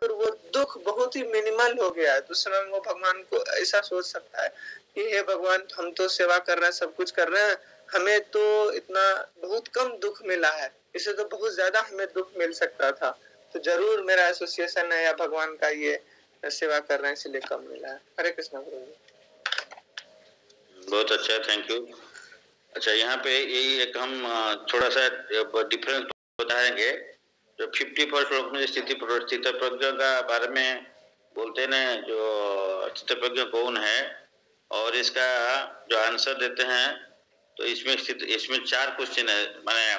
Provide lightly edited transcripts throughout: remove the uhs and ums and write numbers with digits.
पर वो दुख बहुत ही मिनिमल हो गया है, तो उस समय वो भगवान को ऐसा सोच सकता है कि हे भगवान, हम तो सेवा कर रहे हैं, सब कुछ कर रहे हैं, हमें तो इतना बहुत कम दुख मिला है, इससे तो बहुत ज्यादा हमें दुख मिल सकता था, तो जरूर मेरा एसोसिएशन है या भगवान का ये सेवा कर रहे हैं इसलिए कम मिला है। हरे कृष्णा प्रभु। बहुत अच्छा, थैंक यू। अच्छा, यहाँ पे यही एक हम थोड़ा सा डिफरेंस बताएंगे। जो 51 श्लोक में स्थिति प्रज्ञ का बारे में बोलते हैं, जो स्थित प्रज्ञ कौन है और इसका जो आंसर देते हैं, तो इसमें 4 क्वेश्चन है। मैंने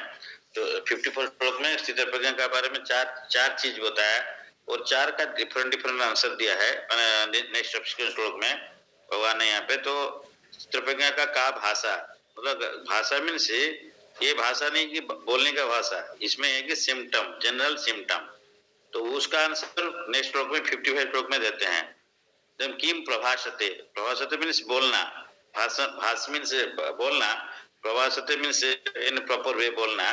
तो 54 श्लोक में स्थित प्रज्ञ के बारे में चार चीज बताया और 4 का डिफरेंट आंसर दिया है। नेक्स्ट सब्सिक्वेंट श्लोक में भगवान ने यहाँ पे तो स्थित प्रज्ञ का भाषा, मतलब भाषा मीन्स ये भाषा नहीं कि बोलने का भाषा, इसमें है कि सिम्टम, जनरल सिम्टम। तो उसका आंसर नेक्स्ट श्लोक में 55 श्लोक में देते हैं। जब किम प्रभाषते, प्रभाषते मीन्स बोलना, भाष मीन्स बोलना, प्रभाषते मीन्स इन प्रॉपर वे बोलना।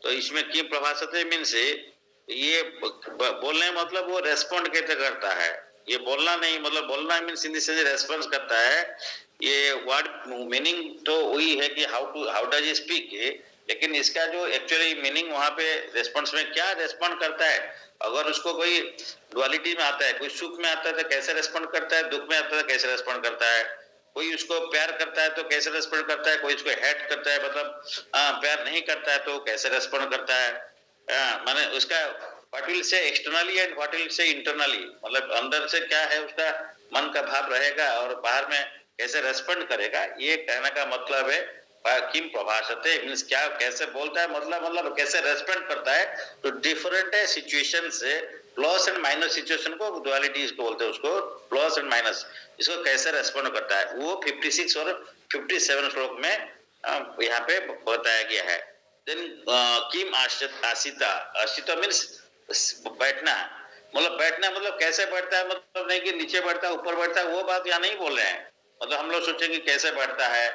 तो इसमें किम प्रभाषते मीन्स ये बोलने मतलब वो रेस्पॉन्ड कैसे करता है, ये बोलना नहीं, मतलब बोलना मीन्स इन से रेस्पॉन्स करता है। ये वर्ड मीनिंग तो वही है कि हाउ डज ही स्पीक, लेकिन इसका जो एक्चुअली मीनिंग वहां पे रेस्पॉन्स में क्या रेस्पॉन्ड करता है। अगर उसको कोई डुअलिटी में आता है, कोई सुख में आता है तो कैसे रेस्पॉन्ड करता है, दुख में आता है तो कैसे रेस्पॉन्ड करता है, कोई उसको प्यार करता है तो कैसे रेस्पॉन्ड करता है, कोई उसको हेट करता है मतलब प्यार नहीं करता है तो कैसे रेस्पॉन्ड करता है। माने उसका what will say externally and what will say internally, मतलब अंदर से क्या है उसका मन का भाव रहेगा और बाहर में कैसे रेस्पॉन्ड करेगा, ये कहने का मतलब है। किम प्रभाषते मीन्स क्या, कैसे बोलता है, मतलब कैसे रेस्पॉन्ड करता है। तो डिफरेंट है सिचुएशन से, प्लस एंड माइनस सिचुएशन को डुअलिटी इसको बोलते हैं, उसको प्लस एंड माइनस, इसको कैसे रेस्पॉन्ड करता है वो 56 और 57 श्लोक में यहाँ पे बताया गया है। देन किम आशिता, आशिता मीन्स बैठना, मतलब कैसे बैठता है, मतलब नहीं कि नीचे बैठता है ऊपर बैठता है, वो बात यहाँ नहीं बोल रहे हैं। मतलब हम लोग सोचेंगे कैसे बैठता है,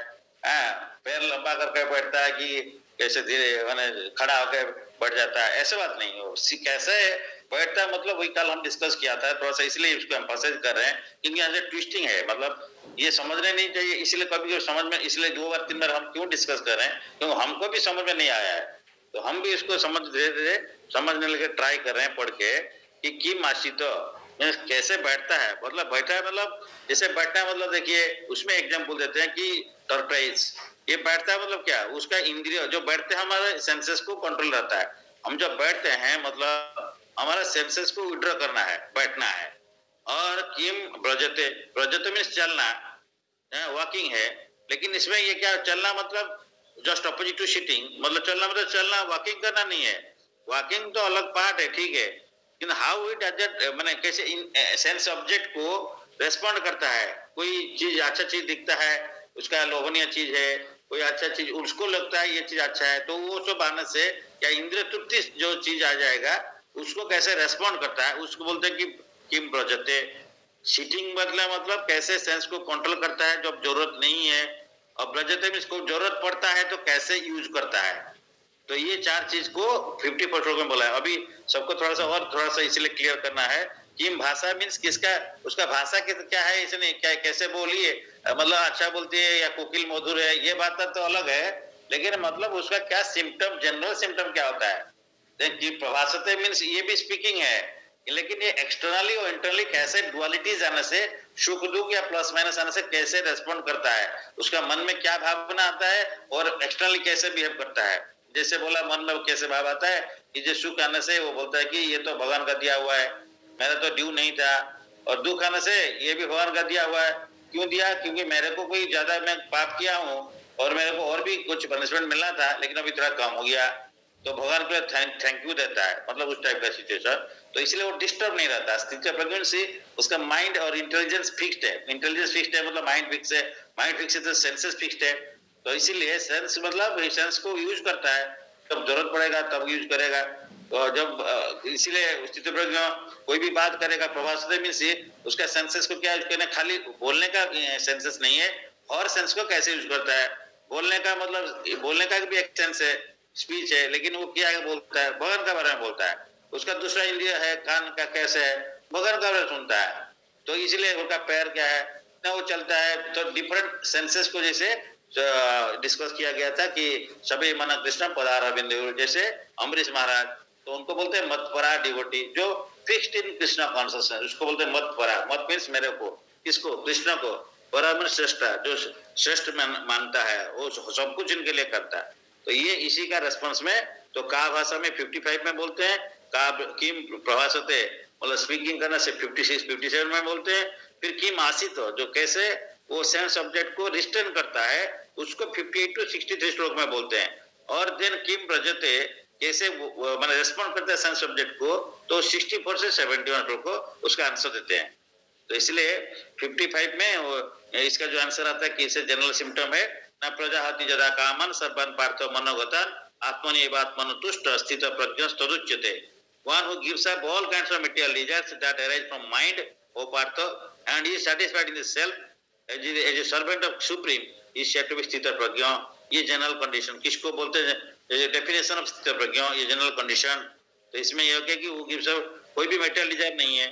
पैर लंबा करके बैठता है कि कैसे धीरे माने खड़ा होकर बैठ जाता है, ऐसे बात नहीं हो। कैसे बैठता है मतलब वही कल हम डिस्कस किया था थोड़ा सा, इसलिए इसको एम्फसाइज कर रहे हैं क्योंकि यहाँ से ट्विस्टिंग है, मतलब ये समझने नहीं चाहिए, इसलिए कभी समझ में, इसलिए 2 बार 3 बार हम क्यों डिस्कस कर रहे हैं, क्योंकि हमको भी समझ में नहीं आया है, तो हम भी इसको धीरे धीरे समझने लगे, ट्राई कर रहे हैं पढ़ के कि किम आशितो कैसे बैठता है, मतलब बैठा है मतलब जैसे बैठना है, मतलब देखिए उसमें एग्जांपल देते हैं कि टर्पेज, ये बैठता है मतलब क्या, उसका इंद्रिय जो बैठते हैं हमारे सेंसेस को कंट्रोल रहता है। हम जब बैठते हैं मतलब हमारा सेंसेस को विड्रॉ करना है, बैठना है। और किम ब्रजते, ब्रजते मीन्स चलना, वॉकिंग है, लेकिन इसमें ये क्या, चलना मतलब जस्ट अपोजिट टू सिटिंग, मतलब चलना मतलब चलना, वॉकिंग करना नहीं है। वॉकिंग तो अलग पार्ट है, ठीक है, लेकिन हाउ इट मैंने कैसे इन सेंस ऑब्जेक्ट को रेस्पॉन्ड करता है। कोई चीज अच्छा चीज दिखता है, उसका लोभनीय चीज है, कोई अच्छा चीज उसको लगता है ये चीज अच्छा है, तो वो सब आने से या इंद्रिय तृप्ति जो चीज आ जाएगा उसको कैसे रेस्पॉन्ड करता है, उसको बोलते हैं कि किम प्रजते। सीटिंग मतलब कैसे सेंस को कंट्रोल करता है जब जरूरत नहीं है, और ब्रजते में इसको जरूरत पड़ता है तो कैसे यूज करता है। तो ये 4 चीज को 50% में बोला है। अभी सबको थोड़ा सा इसलिए क्लियर करना है कि भाषा मीन्स किसका, उसका भाषा क्या है, इसने क्या कैसे बोली है, मतलब अच्छा बोलती है या कोकिल मधुर है, ये बात तो अलग है, लेकिन मतलब उसका क्या सिम्टम, जनरल सिम्टम क्या होता है। प्रभाषते मीन्स ये भी स्पीकिंग है, लेकिन ये एक्सटर्नली और इंटरनली कैसे डुअलिटीज आने से, सुख दुख या प्लस माइनस आने से कैसे रेस्पॉन्ड करता है, उसका मन में क्या भावना आता है और एक्सटर्नली कैसे बिहेव करता है। जैसे बोला मन में कैसे भाव आता है कि जो सुख आने से वो बोलता है कि ये तो भगवान का दिया हुआ है, मेरा तो ड्यू नहीं था, और दुख आने से ये भी भगवान का दिया हुआ है। क्यों दिया, क्योंकि मेरे को कोई ज्यादा मैं पाप किया हूँ और मेरे को और भी कुछ पनिशमेंट मिलना था लेकिन अभी थोड़ा कम हो गया, तो भगवान को थैंक यू देता है, मतलब उस टाइप का सिचुएशन। तो इसलिए वो डिस्टर्ब नहीं रहता। स्थिति प्रज्ञ से उसका माइंड और इंटेलिजेंस फिक्स्ड है, इंटेलिजेंस फिक्स्ड है मतलब माइंड फिक्स है, माइंड फिक्स है तो सेंसेस फिक्स्ड है। तो इसीलिए सेंस मतलब सेंस को यूज करता है, जब जरूरत पड़ेगा तब यूज करेगा। तो जब इसीलिए स्थिति प्रज्ञ कोई भी बात करेगा प्रभाषते मीन्स उसका सेंसेस को क्या यूज करना, खाली बोलने का सेंसेस नहीं है, और सेंस को कैसे यूज करता है। बोलने का मतलब बोलने का भी एक सेंस है, स्पीच है, लेकिन वो क्या है बोलता है, भगवान के बारे में बोलता है। उसका दूसरा इंद्रिय है कान का, कैसे है भगवान का बारे में सुनता है। तो इसलिए उनका पैर क्या है ना, वो चलता है। तो डिफरेंट सेंसेस को जैसे डिस्कस किया गया था कि सभी मन कृष्ण पदारा बिंदु, जैसे अम्बरीश महाराज, तो उनको बोलते हैं मतपरा डिवोटी, जो फिक्स्ड इन कृष्ण कॉन्शियसनेस, उसको बोलते हैं मतपरा। मत मीन्स मेरे को, किसको? कृष्ण को। परा मीन्स श्रेष्ठ, जो श्रेष्ठ मानता है, वो सब कुछ इनके लिए करता है। तो ये इसी का रेस्पॉन्स में, तो का भाषा में 55 में बोलते हैं, का किम प्रभासते मतलब स्पीकिंग करना से 56 57 में बोलते हैं। फिर किम आसित हो, जो कैसे वो सेंस सब्जेक्ट को रिस्टर्न करता है, उसको 58 टू 63 श्लोक में बोलते हैं। और देन किम प्रजते, कैसे मतलब रेस्पॉन्ड करते हैं सेंस सब्जेक्ट को, तो 64 से 71 श्लोक को उसका आंसर देते हैं। तो इसलिए 55 में इसका जो आंसर आता है कि इसे जनरल सिम्टम है न प्रजाहति जदा कामन सर्वन पार्थो मनोगतन आत्मनि एवात्मनो तुष्ट स्थित प्रज्ञ तदुच्यते। One who gives up all kinds of material desires that arise from mind, O Partha, and is satisfied in the self as a servant of supreme, is said to be स्थित प्रज्ञ। ये general condition किसको बोलते हैं? Definition of स्थित प्रज्ञ, ये general condition. तो इसमें यह क्या कि वो गिव्स अप, कोई भी मेटेरियल डिजायर नहीं है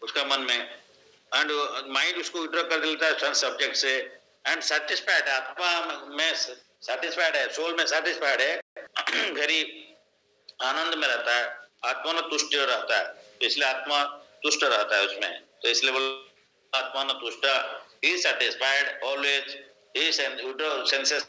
उसका मन में, एंड माइंड उसको विड्रॉ कर देता है सब्जेक्ट से, एंड सेटिस्फाइड, आत्मा में सेटिस्फाइड है, सोल में सेटिस्फाइड है, वेरी आनंद में रहता है, आत्मा न तुष्ट रहता है। तो इसलिए आत्मा तुष्ट रहता है उसमें। तो इसलिए बोल आत्मा न तुष्ट, ही सेटिस्फाइड ऑलवेज, ही सेंसेस।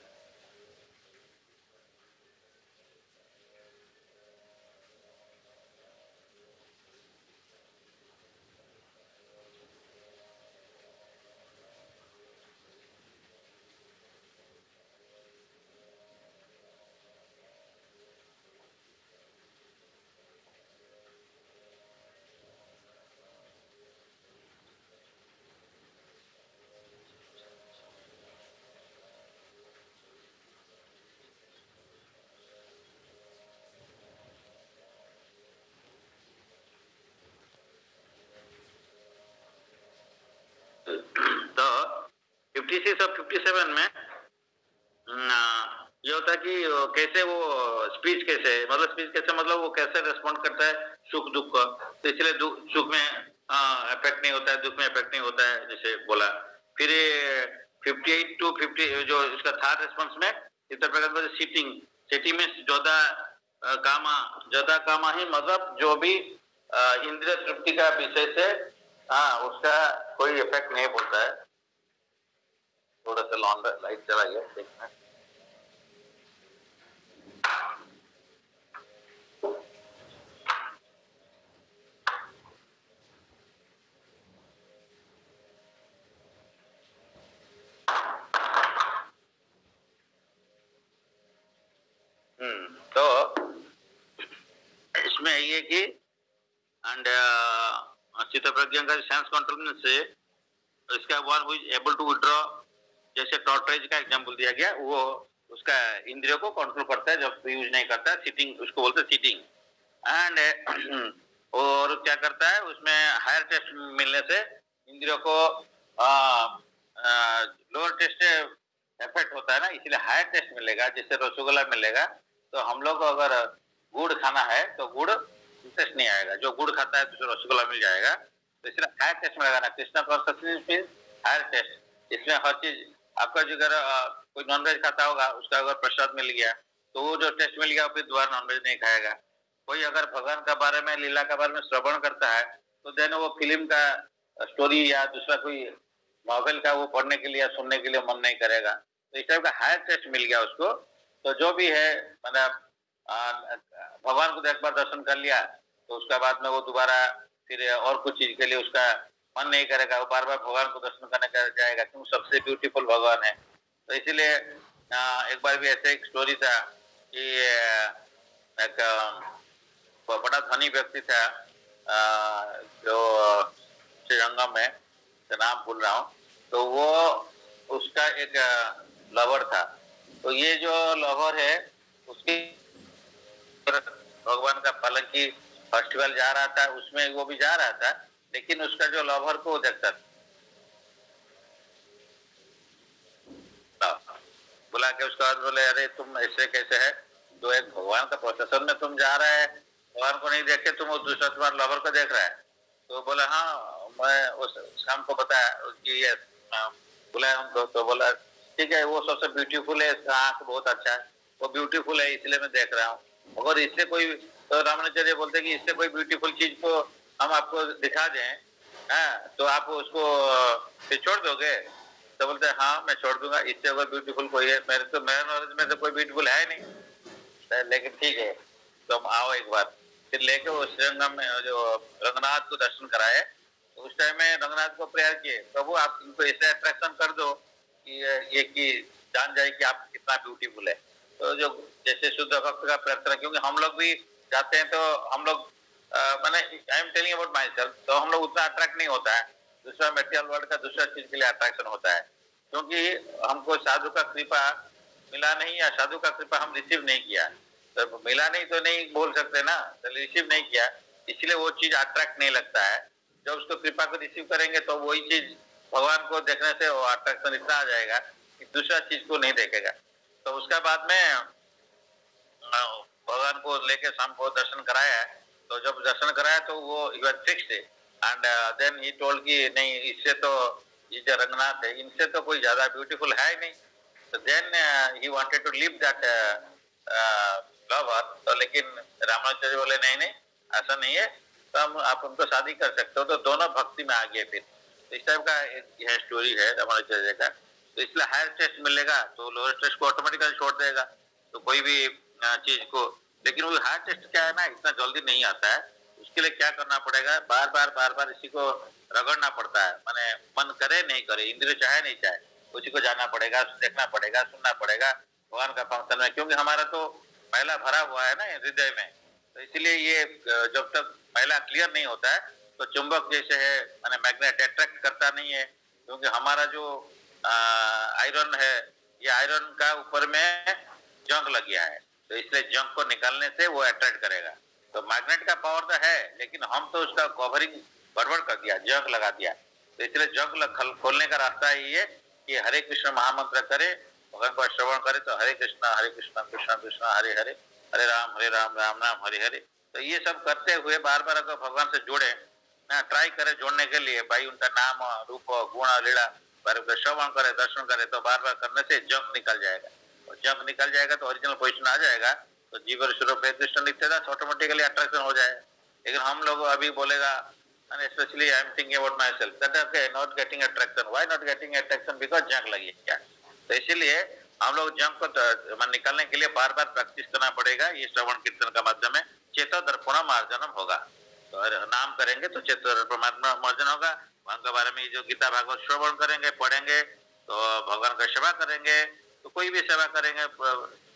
तो 56 और 57 में ये होता है कि कैसे वो स्पीच कैसे, मतलब स्पीच कैसे मतलब वो कैसे रेस्पॉन्ड करता है सुख दुख का। तो इसलिए सुख में इफेक्ट नहीं होता है, दुख में इफेक्ट नहीं होता है, जैसे बोला। फिर 58 टू 50 जो इसका थर्ड रेस्पॉन्स में इस प्रकार का सीटिंग, सिटी में जोधा कामा ही, मतलब जो भी इंद्रिय तृप्ति का विषय से उसका कोई इफेक्ट नहीं होता है। थोड़ा सा लॉन्ग लाइट चला गया, देखना। तो इसमें ये कि एंड चित्त प्रज्ञा का सेंस कंट्रोल से इसका one who is able to withdraw, जैसे टॉर्टरेज का एग्जांपल दिया गया, वो उसका इंद्रियों को कंट्रोल करता है जब यूज नहीं करता है, सिटिंग उसको बोलते हैं सिटिंग। एंड और क्या करता है उसमें हायर टेस्ट मिलने से इंद्रियों को लोअर टेस्ट इफेक्ट होता है ना, इसलिए हायर टेस्ट मिलेगा। जैसे रसगुल्ला मिलेगा तो हम लोग को अगर गुड़ खाना है तो गुड़ इंटरेस्ट नहीं आएगा, जो गुड़ खाता है तो रसगुल्ला मिल जाएगा। तो इसलिए हायर टेस्ट मिलेगा ना, Krishna consciousness means higher taste. इसमें हर चीज आपका जो अगर कोई नॉनवेज खाता होगा उसका अगर प्रसाद मिल गया तो वो जो टेस्ट मिल गया फिर दोबारा नॉनवेज नहीं खाएगा। कोई अगर भगवान का बारे में, लीला का बारे में श्रवण करता है तो देन वो फिल्म का स्टोरी या दूसरा कोई नॉवेल का वो पढ़ने के लिए या सुनने के लिए मन नहीं करेगा। तो इस टाइप का हायर टेस्ट मिल गया उसको। तो जो भी है मतलब भगवान को एक बार दर्शन कर लिया तो उसका बाद में वो दोबारा फिर और कुछ चीज के लिए उसका मन नहीं करेगा, वो बार बार भगवान को दर्शन करने का जाएगा, क्योंकि सबसे ब्यूटीफुल भगवान है। तो इसीलिए एक बार भी ऐसे एक स्टोरी था कि एक बड़ा धनी व्यक्ति था जो श्रीरंगम में, नाम भूल रहा हूँ, तो वो उसका एक लवर था। तो ये जो लवर है उसकी भगवान का पालकी फेस्टिवल जा रहा था, उसमें वो भी जा रहा था, लेकिन उसका जो लवर को वो देखता था, बुला के उसका बोले अरे तुम ऐसे कैसे है, जो एक भगवान का प्रोसेसन में तुम जा रहा है, भगवान को नहीं देख के तुम दूसरा तुम्हारे लवर को देख रहा है। तो बोला हाँ, मैं उस शाम को बताया कि ये बुलाया हमको, तो बोला ठीक है, वो सबसे ब्यूटीफुल है, इसका आंख बहुत अच्छा है, वो ब्यूटीफुल है इसलिए मैं देख रहा हूँ। अगर इससे कोई, तो रामानुजाचार्य बोलते कि इससे कोई ब्यूटीफुल चीज को हम आपको दिखा दें, हाँ, तो आप उसको फिर छोड़ दोगे? तो बोलते हैं हाँ मैं छोड़ दूंगा, इससे अगर ब्यूटीफुल कोई है, मेरे नॉलेज में तो कोई ब्यूटीफुल है नहीं, लेकिन ठीक है तो हम आओ एक बार। फिर लेके वो श्रीरंगम में जो रंगनाथ को दर्शन कराए, तो उस टाइम में रंगनाथ को प्रेयर किए, प्रभु आप इनको ऐसे अट्रैक्शन कर दो कि ये कि जान जाए कि आप कितना ब्यूटीफुल है। तो जो जैसे शुद्ध भक्त का प्रार्थना, क्योंकि हम लोग भी जाते हैं तो हम लोग मैंने I am telling about my self, तो हम लोग उतना अट्रैक्ट नहीं होता है, दूसरा मेटेरियल वर्ल्ड का दूसरा चीज के लिए अट्रैक्शन होता है, क्योंकि हमको साधु का कृपा मिला नहीं, या साधु का कृपा हम रिसीव नहीं किया। तो मिला नहीं तो नहीं बोल सकते ना, तो रिसीव नहीं किया, इसलिए वो चीज अट्रैक्ट नहीं लगता है। जब उसको कृपा को रिसीव करेंगे तो वही चीज भगवान को देखने से वो अट्रैक्शन इतना आ जाएगा कि दूसरा चीज को नहीं देखेगा। तो उसके बाद में भगवान को लेके शाम को दर्शन कराया है। तो जब दर्शन कराया तो वो फिक्स्ड है, एंड देन ही टोल्ड कि नहीं, इससे तो ये जो रंगनाथ है इनसे तो कोई ज्यादा ब्यूटीफुल है ही नहीं। तो then he wanted to leave that lover. तो लेकिन रामाचार्य बोले नहीं नहीं ऐसा नहीं है, तो हम आप उनको शादी कर सकते हो। तो दोनों भक्ति में आ गए फिर। तो इस टाइप का यह स्टोरी है रामाचार्य का। तो इसलिए हायर टेस्ट मिलेगा तो लोअर टेस्ट को ऑटोमेटिकली छोड़ देगा, तो कोई भी चीज को। लेकिन वो हायर टेस्ट क्या है ना, इतना जल्दी नहीं आता है, उसके लिए क्या करना पड़ेगा, बार बार इसी को रगड़ना पड़ता है, माने मन करे नहीं करे, इंद्रिय चाहे नहीं चाहे, उसी को जाना पड़ेगा, देखना पड़ेगा, सुनना पड़ेगा भगवान का फंक्शन में, क्योंकि हमारा तो पहला भरा हुआ है ना हृदय में। तो इसलिए ये जब तक पहला क्लियर नहीं होता है तो चुंबक जैसे है, माने मैग्नेट अट्रैक्ट करता नहीं है, क्योंकि हमारा जो आयरन है, ये आयरन का ऊपर में जंग लग गया है, तो इसलिए जंग को निकालने से वो अट्रैक्ट करेगा। तो मैग्नेट का पावर तो है, लेकिन हम तो उसका कवरिंग गड़बड़ कर दिया, जंग लगा दिया। तो इसलिए जंग खोलने का रास्ता ही है कि हरे कृष्ण महामंत्र करे, भगवान को श्रवण करे, तो हरे कृष्ण कृष्ण कृष्ण हरे हरे, हरे राम राम राम हरे हरे। तो ये सब करते हुए बार बार अगर भगवान से जुड़े ना, ट्राई करे जोड़ने के लिए, भाई उनका नाम रूप गुण लीला श्रवण करे, दर्शन करे, तो बार बार करने से जंग निकल जाएगा। और जंग निकल जाएगा तो ओरिजिनल पोजिशन आ जाएगा, तो जीवन स्वरूप कृष्ण नित्यदास ऑटोमेटिकली अट्रैक्शन हो जाएगा। लेकिन हम लोग अभी बोलेगा, and especially I am thinking about myself, that okay, not getting attraction. Why not getting attraction? Because जंग लगी क्या? तो इसीलिए हम लोग जंग को निकालने के लिए बार बार प्रैक्टिस करना पड़ेगा। ये श्रवण कीर्तन का माध्यम है चेतो दर्पण मार्जनम होगा। तो नाम करेंगे तो चेतो दर्पण मार्जन होगा। भगवान के बारे में जो गीता भागवत श्रवण करेंगे, पढ़ेंगे, तो भगवान का सेवा करेंगे, तो कोई भी सेवा करेंगे,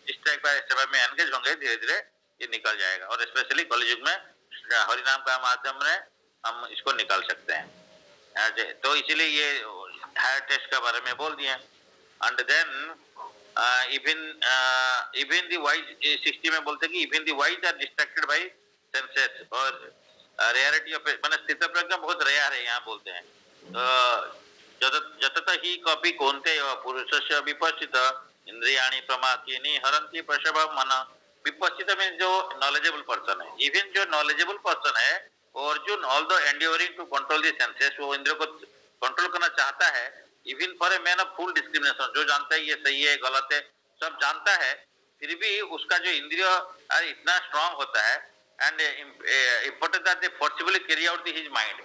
इस टाइप का सेवा में एंगेज होंगे, धीरे धीरे ये निकल जाएगा। और स्पेशली कलयुग में हरिनाम का माध्यम में हम इसको निकाल सकते हैं। तो इसीलिए ये हायर टेस्ट के बारे में बोल दिए। And then even the wise 60 में बोलते हैं कि even the wise are distracted by senses, और रेयरिटी ऑफ माने स्थित प्रज्ञा बहुत रेयर है यहाँ बोलते हैं। तो जतत ही कपि कोन्ते पुरुषस्य विपश्चित इंद्रियाणि प्रमाथीनि हरन्ति प्रसभं मन। विपश्चित मीन्स जो नॉलेजेबल पर्सन है। इवन जो नॉलेजेबल पर्सन है, Arjun although enduring to control the senses, वो इंद्रियों को कंट्रोल करना चाहता है, even for a man of full discrimination, जो जानता है ये सही है गलत है सब जानता है, फिर भी उसका जो इंद्रिय इतना स्ट्रांग होता है, and important that they forcibly carry out his mind.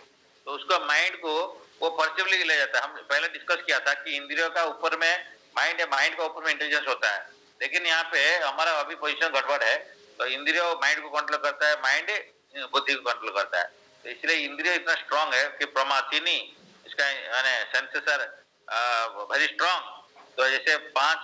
तो उसका माइंड को वो फोर्सिबली ले जाता है। हम पहले डिस्कस किया था कि इंद्रियों का ऊपर में माइंड है, माइंड का ऊपर में इंटेलिजेंस होता है, लेकिन यहाँ पे हमारा अभी पोजिशन गड़बड़ है। तो इंद्रिय माइंड को कंट्रोल करता है, माइंड बुद्धि को कंट्रोल करता है। तो इसलिए इंद्रिय इतना स्ट्रांग है कि प्रमाथिनी, इसका सेंसेस आर वेरी स्ट्रांग। तो जैसे 5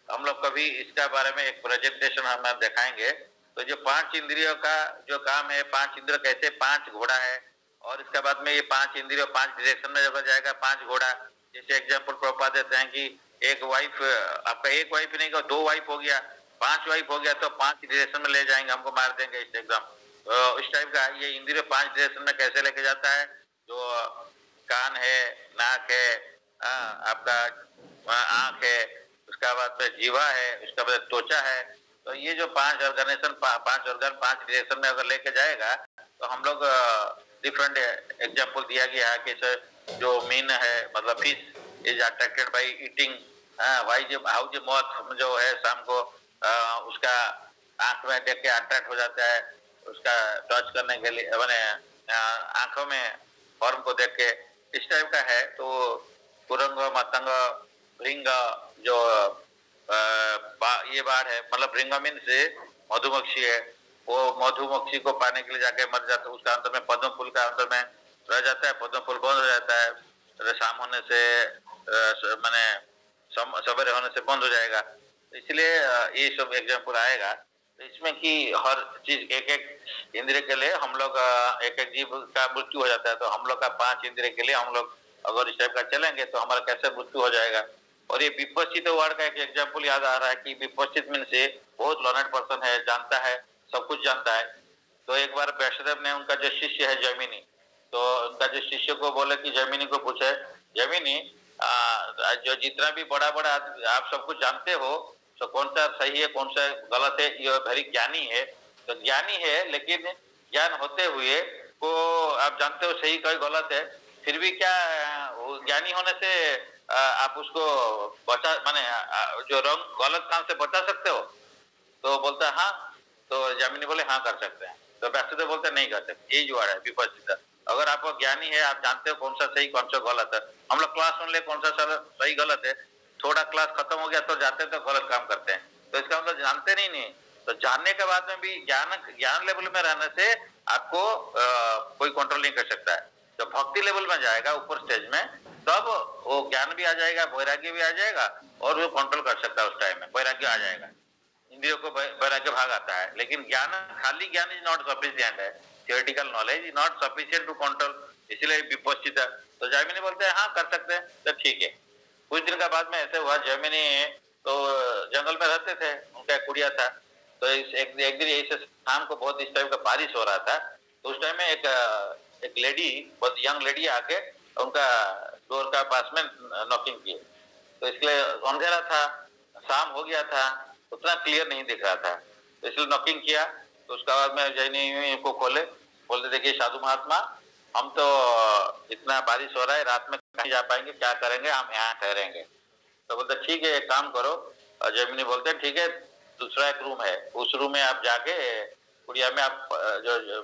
हम लोग कभी इसका बारे में एक प्रेजेंटेशन हम दिखाएंगे। तो जो 5 इंद्रियों का जो काम है, 5 इंद्रिय कैसे 5 घोड़ा है, और इसके बाद में ये 5 इंद्रियों 5 डायरेक्शन में जब जाएगा 5 घोड़ा। जैसे एग्जाम्पल प्रभुपाद देते हैं कि एक वाइफ, आपका एक वाइफ नहीं, 2 वाइफ हो गया, 5 वाइफ हो गया, तो 5 डायरेक्शन में ले जाएंगे, हमको मार देंगे इस एग्जाम। तो इस टाइप का ये इंद्रिय 5 डायरेक्शन में कैसे लेके जाता है। जो कान है, नाक है, आपका आंख है, उसका बाद में जीवा है, उसका बाद त्वचा है। तो ये जो 5 ऑर्गेनाइजेशन 5 ऑर्गन 5 डायरेक्शन में अगर लेके जाएगा, तो हम लोग डिफरेंट एग्जाम्पल दिया गया है कि जो मीन है मतलब fish is attracted by eating, why जो हाउ जो मौत जो है शाम को उसका आंख में देख के अट्रैक्ट हो जाता है, उसका टच करने के लिए मैंने आंखों में फॉर्म को देख के इस टाइप का है। तो कुरंग मतंग भृंग जो ये बाढ़ है मतलब भृंग मीन से मधुमक्खी है, वो मधुमक्खी को पाने के लिए जाके मर जाता है, उसका अंदर में पद्म फूल का अंदर में रह जाता है, पद्म फूल बंद हो जाता है, शाम होने से मैंने सवेरे होने से बंद हो जाएगा। इसलिए ये सब एग्जाम्पल आएगा। तो इसमें कि हर चीज एक एक इंद्रिय के लिए हम लोग एक एक जीव का मृत्यु हो जाता है, तो हम लोग का 5 इंद्रिय के लिए हम लोग अगर इस टाइप का चलेंगे तो हमारा कैसे मृत्यु हो जाएगा। और ये विपश्चित वर्ड का एक एग्जाम्पल याद आ रहा है कि विपश्चित मीन से बहुत लर्नेड पर्सन है, जानता है, सब कुछ जानता है। तो एक बार वैष्णदेव ने उनका जो शिष्य है जैमिनी, तो उनका जो शिष्य को बोले कि जैमिनी को पूछे, जैमिनी जो जितना भी बड़ा बड़ा आप सब कुछ जानते हो, तो कौन सा सही है कौन सा गलत है, ये वेरी ज्ञानी है, तो ज्ञानी है लेकिन ज्ञान होते हुए को आप जानते हो सही कोई गलत है, फिर भी क्या ज्ञानी होने से आप उसको बचा माने जो रंग गलत काम से बचा सकते हो? तो बोलता है हाँ। तो जैमिनी बोले हाँ कर सकते हैं। तो वैष्णदेव बोलते नहीं कर सकते। यही जो है विपश्चित। अगर आप ज्ञानी है, आप जानते हो कौन सा सही कौन सा गलत है। हम लोग क्लास सुन ले कौन सा सही गलत है, थोड़ा क्लास खत्म हो गया तो जाते हैं तो गलत काम करते हैं, तो इसका मतलब जानते नहीं। तो जानने के बाद में भी ज्ञान लेवल में रहने से आपको कोई कंट्रोल नहीं कर सकता है। तो भक्ति लेवल में जाएगा ऊपर स्टेज में, तब वो ज्ञान भी आ जाएगा, वैराग्य भी आ जाएगा, और वो कंट्रोल कर सकता है। उस टाइम में वैराग्य आ जाएगा, इंद्रियों को वैराग्य भाग आता है। लेकिन ज्ञान, खाली ज्ञान इज नॉट सफिशिएंट है, theoretical knowledge is not sufficient to control, इसलिए विपश्चित। तो जैमिनी बोलते हैं हाँ कर सकते हैं, तो ठीक है। कुछ दिन का बाद में ऐसे हुआ, जैमिनी तो जंगल में रहते थे, उनका एक कुड़िया था। तो एक दिन ऐसे शाम को बहुत इस टाइम का बारिश हो रहा था, तो उस टाइम में एक लेडी, बहुत यंग लेडी आके उनका डोर का पास में नॉकिंग की। तो इसलिए अंधेरा था, शाम हो गया था, उतना क्लियर नहीं दिख रहा था, तो इसलिए नॉकिंग किया। तो उसके बाद में जैनी को खोले, बोलते देखिए साधु महात्मा, हम तो इतना बारिश हो रहा है, रात में कहीं जा पाएंगे, क्या करेंगे, हम यहाँ ठहरेंगे। तो बोलते ठीक है एक काम करो। और जैमिनी बोलते ठीक है, दूसरा एक रूम है, उस रूम में आप जाके कुड़िया में आप जो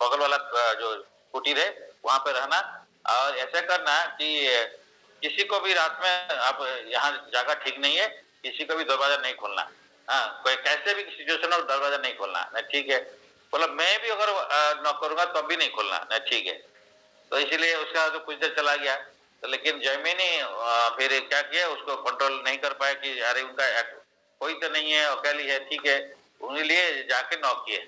बगल वाला जो कुटीर है वहां पे रहना, और ऐसा करना कि किसी को भी रात में आप यहाँ जगह ठीक नहीं है, किसी को भी दरवाजा नहीं खोलना। हाँ, कोई कैसे भी सिचुएशन हो दरवाजा नहीं खोलना। नहीं ठीक है, बोला मैं भी अगर नॉक करूंगा तब भी नहीं खोलना। नहीं ठीक है। तो इसीलिए उसका तो कुछ देर चला गया, तो लेकिन जैमिनी फिर क्या किया, उसको कंट्रोल नहीं कर पाया कि अरे उनका कोई तो नहीं है, अकेली है, ठीक है, उन्हें लिए जाके नॉक किए।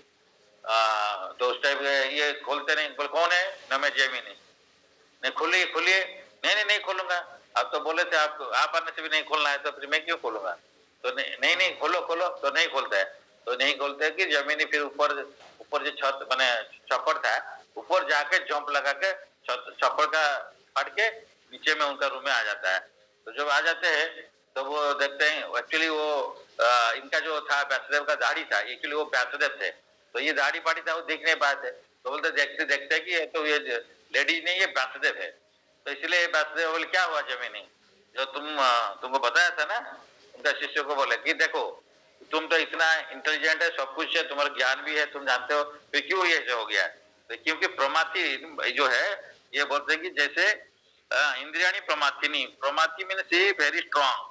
तो उस टाइम ये खोलते नहीं, बोले कौन है ना, मैं जैमिनी। नहीं खोलिए खोलिए, नहीं नहीं खोलूंगा, अब तो बोले थे आप आने से भी नहीं खोलना है, तो फिर मैं क्यों खोलूंगा। तो नहीं नहीं खोलो खोलो, तो नहीं खोलता है। तो नहीं खोलते है कि जमीनी फिर ऊपर जो छत बने छप्पर था, ऊपर जाके जंप लगा के छप्पर का फट के नीचे में उनका रूम में आ जाता है। तो जब आ जाते हैं तो वो देखते हैं एक्चुअली वो इनका जो था व्यासदेव का दाढ़ी था, एक्चुअली वो व्यासदेव थे, तो ये दाढ़ी पाड़ी था वो देख नहीं पाए थे। तो बोलते देखते देखते कि ये तो ये लेडीज नहीं, ये व्यासदेव है। तो इसलिए व्यासदेव बोले क्या हुआ जमीनी, जो तुमको बताया था ना, उनका शिष्य को बोले कि देखो तुम तो इतना इंटेलिजेंट है, सब कुछ है, तुम्हारा ज्ञान भी है, तुम जानते हो, फिर क्यों ये हो गया। तो क्योंकि प्रमाथि जो है, ये बोलते हैं कि जैसे इंद्रियाणी प्रमाथिनी, प्रमाथि मीन से वेरी स्ट्रांग।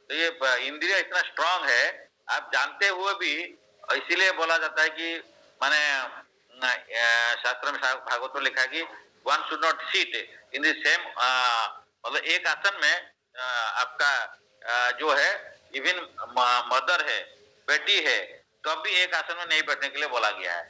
तो ये इंद्रिय इतना स्ट्रांग है, आप जानते हुए भी, इसीलिए बोला जाता है कि माने शास्त्र में भागवत में लिखा है कि one should not seat in the same, मतलब एक आसन में आपका जो है इवन मदर है, बेटी है, कभी एक आसन में नहीं बैठने के लिए बोला गया है।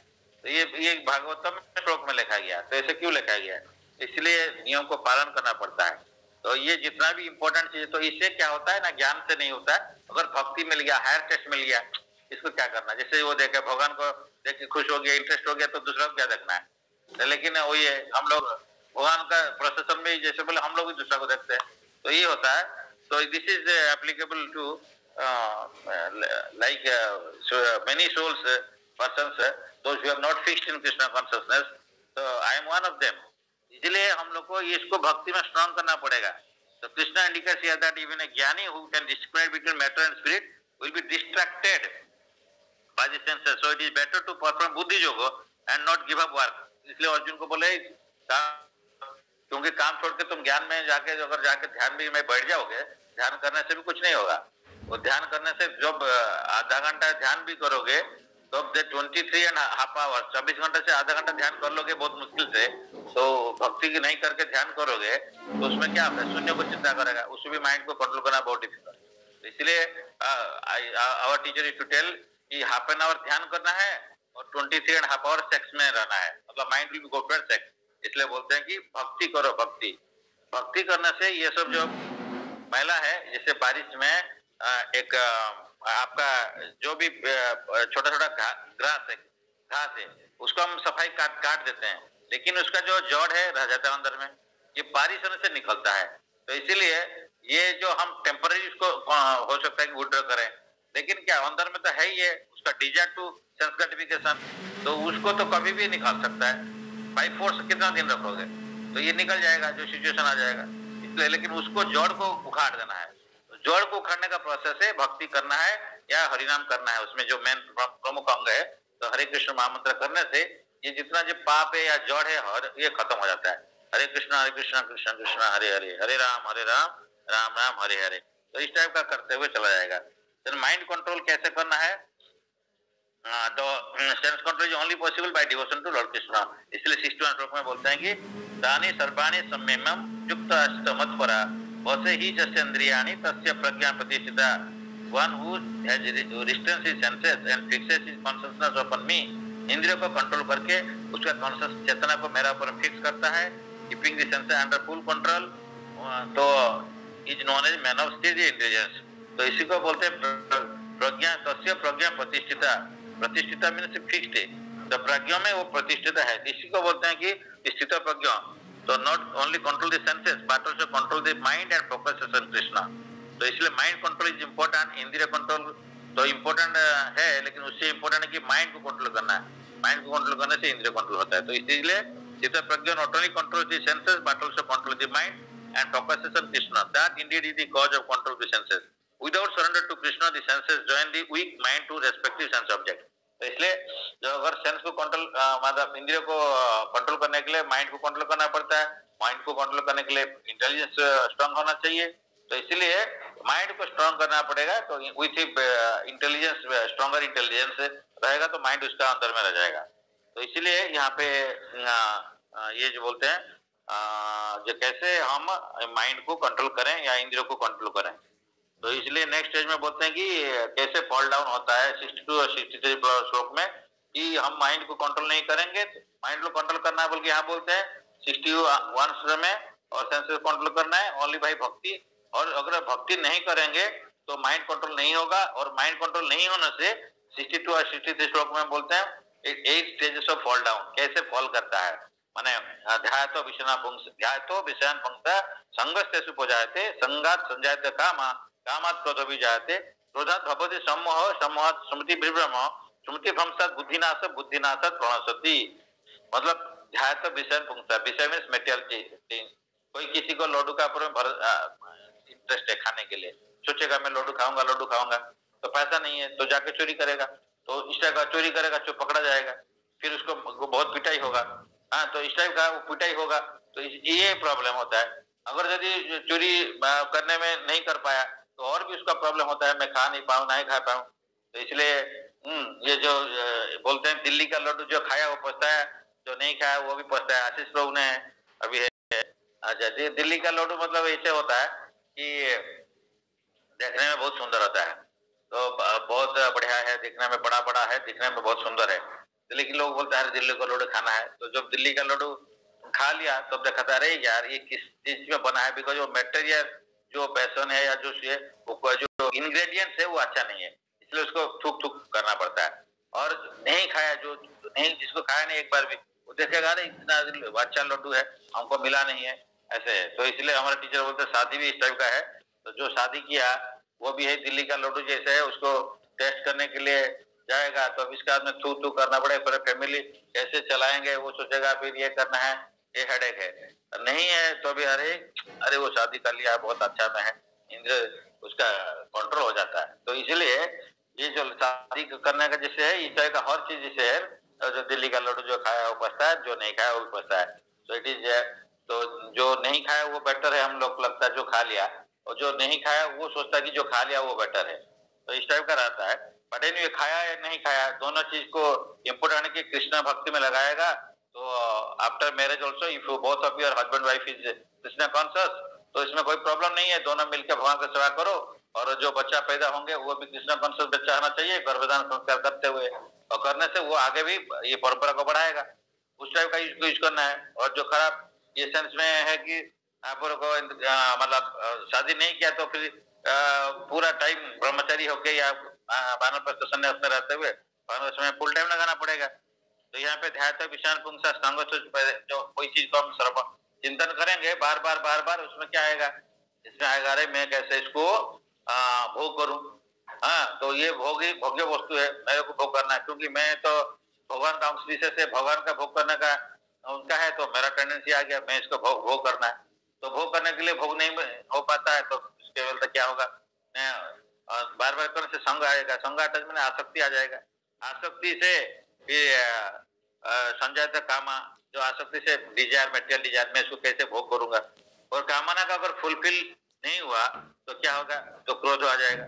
तो ये भागवतम श्लोक में लिखा गया। तो ऐसे क्यों लिखा गया है, इसलिए नियम को पालन करना पड़ता है। तो ये जितना भी इंपॉर्टेंट चीज, तो इससे क्या होता है ना, ज्ञान से नहीं होता है। अगर भक्ति मिल गया, हायर टेस्ट मिल गया, इसको क्या करना, जैसे वो देखे भगवान को देख के खुश हो गया, इंटरेस्ट हो गया, तो दूसरा को क्या देखना है। लेकिन वही है, हम लोग भगवान का प्रोसेसन में जैसे बोले हम लोग भी दूसरा को देखते हैं, तो ये होता है। तो this is applicable to like many souls persons those who have not fixed in Krishna consciousness, तो I am one of them. इसलिए हम लोग को इसको भक्ति में स्ट्रॉन्ग करना पड़ेगा। तो Krishna indicates here that even a ज्ञानी who can discriminate between matter and spirit will be distracted by the senses, so it is better to perform buddhi yoga and not give up work। इसलिए अर्जुन को बोले क्योंकि काम छोड़ के तुम ज्ञान में जाके अगर जाके ध्यान भी में बैठ जाओगे, ध्यान करने से भी कुछ नहीं होगा। वो ध्यान करने से जब आधा घंटा ध्यान भी करोगे तो 23.5 आवर्स 24 घंटे से आधा घंटा ध्यान कर लोगे बहुत मुश्किल से, तो भक्ति की नहीं करके ध्यान करोगे तो उसमें क्या होगा, शून्य को चिंता करेगा, उसमें भी माइंड को कंट्रोल करना बहुत डिफिकल्ट। इसलिए our teacher is to tell कि हाफ एन आवर ध्यान करना है और 23.5 आवर सेक्स में रहना है, मतलब mind will go towards sex. इसलिए बोलते हैं कि भक्ति करो, भक्ति भक्ति करने से ये सब जो महिला है, जैसे बारिश में एक आपका जो भी छोटा छोटा घास है उसको हम सफाई काट देते हैं, लेकिन उसका जो जड़ है रह जाता है अंदर में, ये बारिश होने से निकलता है। तो इसीलिए ये जो हम टेम्पररी उसको हो सकता है कि विड्रॉ करें, लेकिन क्या अंदर में तो है ही है उसका डिजायर टू सेंस ग्रेटिफिकेशन, तो उसको तो कभी भी निकाल सकता है। बाई फोर्स कितना दिन रखोगे तो ये निकल जाएगा, जो सिचुएशन आ जाएगा। इसलिए लेकिन उसको जड़ को उखाड़ देना है, जड़ को उखाड़ने का प्रोसेस है भक्ति करना है या हरिनाम करना है, उसमें जो मेन प्रमुख अंग है। तो हरे कृष्ण महामंत्र करने से ये जितना जो पाप है या जड़ है ये खत्म हो जाता है। हरे कृष्ण कृष्ण कृष्ण हरे हरे, हरे राम राम राम हरे हरे। तो इस टाइप का करते हुए चला जाएगा। तो माइंड कंट्रोल कैसे करना है, तो sense control is only possible by devotion to Lord Krishna. इसलिए 61 श्लोक में बोलते हैं कि दानी सर्वाणि संयमं युक्त अष्ट मत्परा वसे ही चन्द्रियाणि तस्य प्रज्ञा प्रतिष्ठिता। One who has restrains his senses and fixes his consciousness upon me, इंद्रियों को कंट्रोल करके उसका कॉन्शियस चेतना को मेरा ऊपर फिक्स करता है, keeping the senses under full control, तो is known as man of steady intelligence. तो इसी को बोलते हैं प्रज्ञा, तस्य प्रज्ञा प्रतिष्ठिता। प्रतिष्ठिता मीन्स फिक्स्ड है, तो प्रज्ञा में वो प्रतिष्ठित है, इसी को बोलते हैं कि स्थित प्रज्ञा। तो not only control the senses but also control the mind and focus on Krishna. तो इसलिए माइंड कंट्रोल इज इम्पोर्टेंट, इंद्रिय कंट्रोल तो इम्पोर्टेंट है, लेकिन उससे इम्पोर्टेंट है कि माइंड को कंट्रोल करना है। माइंड को कंट्रोल करने से इंद्रिय कंट्रोल होता है। तो इसलिए स्थित प्रज्ञा not only control the senses but also control the mind and focus on Krishna. That indeed is the cause of control the senses. Without surrender to Krishna the senses join the weak mind to respective sense object. तो इसलिए जो अगर sense को control मतलब इंद्रियों को control करने के लिए माइंड को कंट्रोल करना पड़ता है, माइंड को कंट्रोल करने के लिए इंटेलिजेंस स्ट्रांग होना चाहिए। तो इसीलिए माइंड को स्ट्रांग करना पड़ेगा, तो विथ इंटेलिजेंस स्ट्रॉन्गर इंटेलिजेंस रहेगा तो माइंड उसका अंदर में रह जाएगा। तो इसीलिए यहाँ पे ये जो बोलते हैं जो कैसे हम माइंड को कंट्रोल करें या इंद्रियों को कंट्रोल करें। तो इसलिए नेक्स्ट स्टेज में बोलते हैं कि कैसे फॉल डाउन होता है 62 और 63 श्लोक में कि हम माइंड को कंट्रोल नहीं करेंगे, माइंड को कंट्रोल करना है बल्कि यहाँ बोलते हैं 61 में, और सेंसेस कंट्रोल करना है ओनली बाय भक्ति। और अगर भक्ति नहीं करेंगे तो माइंड कंट्रोल नहीं होगा, और माइंड कंट्रोल नहीं होने से 62 और 63 श्लोक में बोलते हैं 8 स्टेजेस ऑफ फॉल डाउन, कैसे फॉल करता है। माने ध्यातो विषयान पुंसा संगस्ते सुपजायते संगात संजायते कामा कामात् क्रोधो विजायते क्रोधात् भवति सम्मोह सम्मोहात् स्मृति विभ्रम स्मृति भ्रंशात् बुद्धिनाश बुद्धिनाशात् प्रणश्यति। मतलब ध्यातो विषयान पुंसा, विषय मींस मटेरियल थिंग। कोई किसी को लड्डू का ऊपर इंटरेस्ट है खाने के लिए, सोचेगा मैं लड्डू खाऊंगा, तो पैसा नहीं है तो जाके चोरी करेगा, तो इस टाइप का चोरी करेगा तो पकड़ा जाएगा, फिर उसको बहुत पिटाई होगा। हाँ, तो इस टाइप का पिटाई होगा, तो ये प्रॉब्लम होता है। अगर यदि चोरी करने में नहीं कर पाया तो और भी उसका प्रॉब्लम होता है, मैं खा नहीं पाऊँ, नहीं खा पाऊँ। तो इसलिए ये जो बोलते हैं दिल्ली का लड्डू जो खाया वो पछता है, जो नहीं खाया वो भी पछता है। आशीष प्रभु ने अभी अच्छा, दिल्ली का लड्डू मतलब ऐसे होता है कि देखने में बहुत सुंदर होता है, तो बहुत बढ़िया है दिखने में, बड़ा बड़ा है दिखने में, बहुत सुंदर है, लेकिन लोग बोलते हैं दिल्ली का लड्डू खाना है। तो जब दिल्ली का लड्डू खा लिया तब देखा था अरे यार ये किस चीज में बना है, बिकॉज वो मटेरियल जो बेसन है या जो जो इंग्रेडिएंट्स है वो अच्छा नहीं है, इसलिए उसको थूक थूक करना पड़ता है। और नहीं खाया जो नहीं, जिसको खाया नहीं एक बार भी, वो देखेगा अरे इतना अच्छा लड्डू है हमको मिला नहीं है, ऐसे है। तो इसलिए हमारे टीचर बोलते हैं शादी भी इस टाइप का है, तो जो शादी किया वो भी है दिल्ली का लड्डू जैसे है, उसको टेस्ट करने के लिए जाएगा तो अब इसके बाद में थू थू करना पड़ेगा, पूरे फैमिली कैसे चलाएंगे, वो सोचेगा फिर ये करना है, ये हेडेक है। नहीं है तो भी अरे अरे वो शादी कर लिया बहुत अच्छा में है, इंद्र उसका कंट्रोल हो जाता है। तो इसलिए ये जो शादी करने का जैसे है, इस तरह का हर चीज जैसे है, जो दिल्ली का लड्डू जो खाया वो पछता है, जो नहीं खाया वो भी पछता है। तो इट इज, तो जो नहीं खाया वो बेटर है, हम लोग को लगता है जो खा लिया, और जो नहीं खाया वो सोचता है कि जो खा लिया वो बेटर है। तो इस टाइप का रहता है। बट एनीवे, खाया या नहीं खाया दोनों चीज को इम्पोर्टेंट की कृष्णा भक्ति में लगाएगा। तो after marriage also if both of your husband wife is Krishna conscious, तो इसमें कोई प्रॉब्लम नहीं है, दोनों मिलकर भगवान की सेवा करो। और जो बच्चा पैदा होंगे वो भी कृष्णा कॉन्शियस बच्चा होना चाहिए, गर्भधान संस्कार करते हुए, और करने से वो आगे भी ये परंपरा को बढ़ाएगा। उस टाइप का यूज करना है। और जो खराब ये सेंस में है कि आप लोगों को मतलब शादी नहीं किया तो फिर पूरा टाइम ब्रह्मचारी होके या वानप्रस्थ संन्यास में रहते हुए वानप्रस्थ में फुल टाइम लगाना पड़ेगा। तो यहाँ पे ध्यान विषाण पुंसा सांगो, जो कोई चीज को हम सर्व चिंतन करेंगे बार बार, उसमें क्या आएगा, इसमें आएगा अरे मैं कैसे इसको भोग करूं। हाँ, तो ये भोग्य वस्तु है, मेरे को भोग करना है, क्योंकि मैं तो भगवान का अंश विशेष से भगवान का भोग करने का उनका है, तो मेरा टेंडेंसी आ गया मैं इसको भोग करना है। तो भोग करने के लिए भोग नहीं हो पाता है, तो इसके वजह क्या होगा, बार बार करने से संग आएगा, संग अटैचमेंट आसक्ति आ जाएगा। आसक्ति से फिर संजात कामा, जो आसक्ति से डिजायर, मेटेरियल डिजायर, मैं इसको कैसे भोग करूंगा। और कामना का अगर फुलफिल नहीं हुआ तो क्या होगा, तो क्रोध आ जाएगा।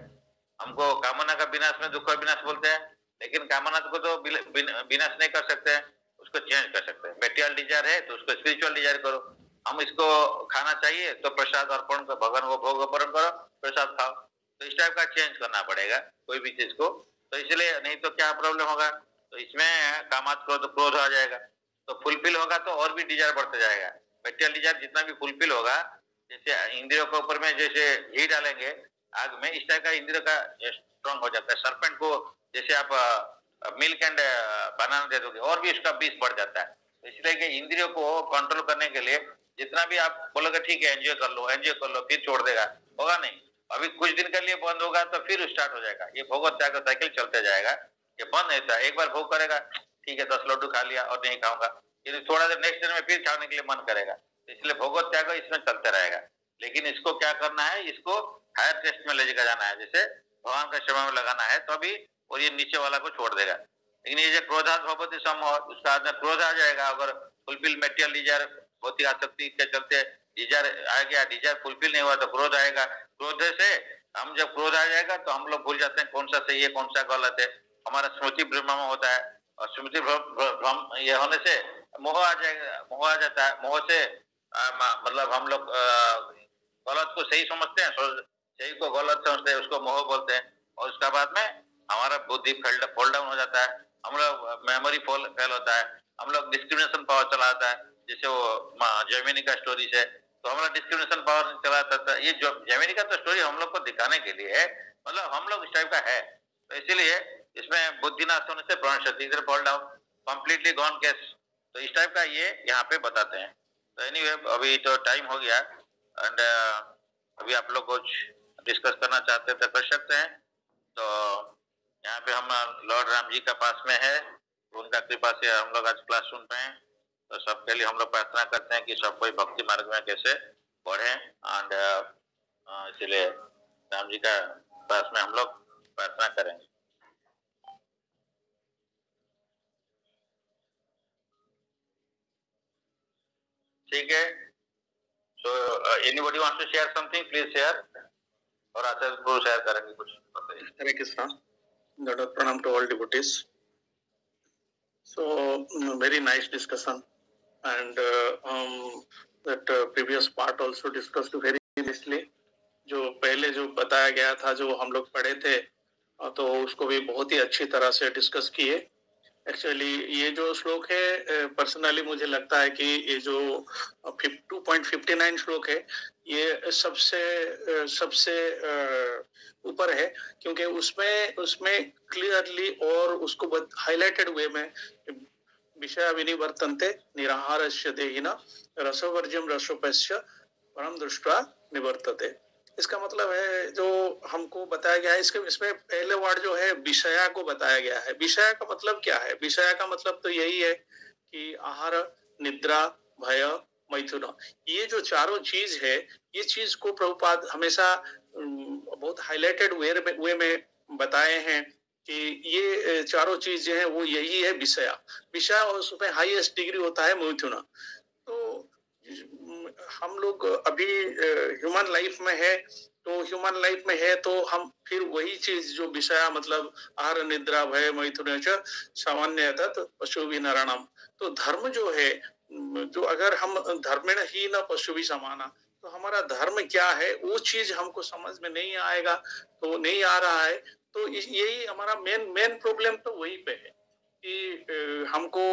हमको कामना का विनाश में दुख का विनाश बोलते हैं, लेकिन कामना को तो विनाश नहीं कर सकते हैं, उसको चेंज कर सकते हैं। मेटेरियल डिजायर है तो उसको स्पिरिचुअल डिजायर करो। हम इसको खाना चाहिए तो प्रसाद अर्पण कर, भगवान को भोग अर्पण करो, प्रसाद खाओ। तो इस टाइप का चेंज करना पड़ेगा कोई भी चीज को। तो इसलिए नहीं तो क्या प्रॉब्लम होगा, तो इसमें कामात क्रोध आ जाएगा। तो फुलफिल होगा तो और भी डिजायर बढ़ते जाएगा। मेटेरियल डिजायर जितना भी फुलफिल होगा, जैसे इंद्रियों के ऊपर में जैसे घी डालेंगे आग में, इस टाइप का इंद्रियों का स्ट्रॉन्ग हो जाता है। सरपेंट को जैसे आप मिल्क एंड बनाना दे दोगे और भी उसका विष बढ़ जाता है। इसलिए कि इंद्रियों को कंट्रोल करने के लिए जितना भी आप बोलोगे ठीक है एंजॉय कर लो, फिर छोड़ देगा, होगा नहीं। अभी कुछ दिन के लिए बंद होगा तो फिर स्टार्ट हो जाएगा। ये भोग त्याग का साइकिल चलते जाएगा। ये बंद रहता है, एक बार भोग करेगा ठीक है 10 लड्डू खा लिया और नहीं खाऊंगा, फिर थोड़ा देर नेक्स्ट दिन में फिर खाने के लिए मन करेगा। इसलिए भोग त्याग इसमें चलते रहेगा। लेकिन इसको क्या करना है, इसको हायर टेस्ट में ले जाना है, जैसे भगवान का सेवा में लगाना है तो अभी, और ये नीचे वाला को छोड़ देगा। लेकिन ये जो क्रोधात भगवती समूह, उसका बाद में क्रोध आ जाएगा। अगर फुलफिल मेटेरियल डिजायर, भौतिक आसक्ति के चलते डिजायर आ गया, डिजायर फुलफिल नहीं हुआ तो क्रोध आएगा। क्रोध से हम जब क्रोध आ जाएगा तो हम लोग भूल जाते हैं कौन सा सही है कौन सा गलत है। हमारा स्मृति भ्रम होता है, और स्मृति भ्रम ये होने से मोह आ जाएगा, मोह आ जाता है। मोह से मतलब हम लोग गलत को सही समझते हैं, सही को गलत समझते हैं, उसको मोह बोलते हैं। और उसका बाद में हमारा बुद्धि फॉल डाउन हो जाता है, हम लोग मेमोरी फेल होता है, हम लोग डिस्क्रिमिनेशन पावर चला आता है। जैसे वो जेमिनी का स्टोरी से तो हम लोग डिस्क्रिमिनेशन पावर चलाता था। ये जो जेमिनी का तो स्टोरी हम लोग को दिखाने के लिए है, मतलब हम लोग इस टाइप का है। तो इसीलिए इसमें बुद्धिनाश होने से प्राण शक्ति इधर fall down, completely gone case. तो इस टाइप का ये यहाँ पे बताते हैं। तो एनीवे अभी तो टाइम हो गया, एंड अभी आप लोग कुछ डिस्कस करना चाहते थे कर सकते हैं। तो यहाँ पे हम लॉर्ड राम जी का पास में है, उनका कृपा से हम लोग आज क्लास सुन पाए। तो सबके लिए हम लोग प्रार्थना करते हैं कि सब कोई भक्ति मार्ग में कैसे बढ़े। एंड इसलिए राम जी का पास में हम लोग प्रार्थना करेंगे। ठीक है। So anybody wants to share something, please share. और आचार्य गुरु शेयर करेंगे कुछ। हरे Krishna. Dada pranam to all devotees. So very nice discussion, and that previous part also discussed very nicely. जो पहले जो बताया गया था, जो हम लोग पढ़े थे, तो उसको भी बहुत ही अच्छी तरह से डिस्कस किए। एक्चुअली ये जो श्लोक है, पर्सनली मुझे लगता है कि ये जो 2.59 श्लोक है, ये सबसे ऊपर है, क्योंकि उसमें क्लियरली और उसको हाईलाइटेड वे में विषय विनिवर्तन्ते निराहारस्य देहिना रसवर्ज्यम रसोपस्य परम दृष्ट्वा निवर्तते, इसका मतलब है जो हमको बताया गया है, इसके इसमें पहले वर्ड जो है विषया को बताया गया है। विषया का मतलब क्या है? विषया का मतलब तो यही है कि आहार, निद्रा, भय, मैथुन, ये जो चारों चीज है, ये चीज को प्रभुपाद हमेशा बहुत हाईलाइटेड वे में बताए हैं कि ये चारों चीज जो है वो यही है विषया। विषया और उसमें हाईएस्ट डिग्री होता है मैथुन। तो हम लोग अभी ह्यूमन लाइफ में है, तो ह्यूमन लाइफ में है तो हम फिर वही चीज जो विषय मतलब आहार, निद्रा, भय, मैथुन च सामान्यतः तो पशु भी नारायणम। तो धर्म जो है, जो अगर हम धर्मेण ही न पशु भी समाना, तो हमारा धर्म क्या है वो चीज हमको समझ में नहीं आएगा, तो नहीं आ रहा है। तो यही हमारा मेन प्रॉब्लम तो वही पे है कि हमको